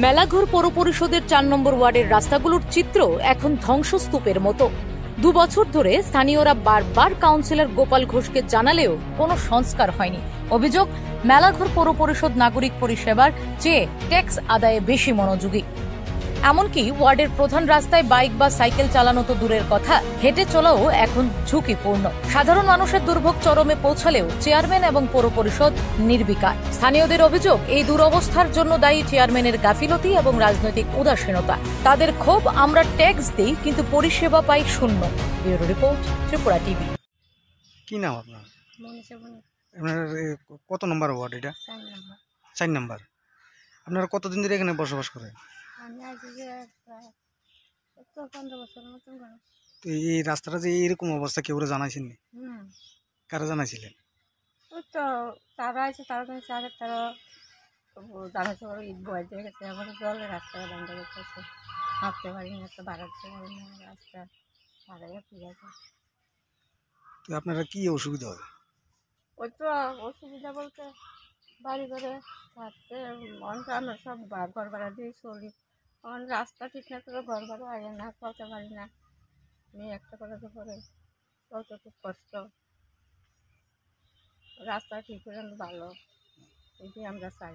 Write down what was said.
মেলাঘর পৌর পরিষদের ৪ নম্বর ওয়ার্ডের রাস্তাগুলোর চিত্র এখন ধ্বংসস্তূপের মতো। ২ বছর ধরে স্থানীয়রা বারবার কাউন্সিলর গোপাল ঘোষকে জানালেও কোনো সংস্কার হয়নি। অভিযোগ, মেলাঘর পৌর পরিষদ নাগরিক পরিষেবার চেয়ে ট্যাক্স আদায়ে বেশি মনোযোগী। এমনকি ওয়ার্ডের প্রধান রাস্তায় বাইক বা সাইকেল চালানো তো দূরের কথা, হেঁটে চলাও এখন ঝুঁকিপূর্ণ। সাধারণ মানুষের দুর্ভোগ চরমে পৌঁছালেও চেয়ারম্যান এবং পৌর পরিষদ নির্বিকার। স্থানীয়দের অভিযোগ, এই দুরবস্থার জন্য দায়ী চেয়ারম্যানের গাফিলতি এবং রাজনৈতিক উদাসীনতা। তাদের ক্ষোভ, আমরা ট্যাক্স দিই কিন্তু পরিষেবা পাই শূন্য। Bureau report, Tripura TV. কি নাম আপনার? আপনার কত নম্বর ওয়ার্ড এটা? ৪ নম্বর। আপনারা কতদিন ধরে এখানে বসবাস করেন? তো এই রাস্তাটা যে এইরকম অবস্থা কেউ জানাইছেন? কারা জানাইছিলেন? তারা আছে, তারা জানাচ্ছে ঈদ বয়ে দিয়ে গেছে। এখন জলের রাস্তাটা বন্ধ করতেছে, হাঁটতে পারি না, একটা বাড়াতে পারি না, রাস্তা বাড়াইয়া ঠিক আছে। তো আপনারা কি অসুবিধা হয়? ওই তো অসুবিধা বলতে বাড়ি করে থাকতে আমরা সব ঘর ভাড়া দিয়ে চলি। এখন রাস্তা ঠিক না করে ঘর ভাড়া আগে না, চলতে পারি না। মেয়ে একটা করে তো করে চলতে খুব কষ্ট। রাস্তা ঠিক হলে ভালো, এটাই আমরা চাই।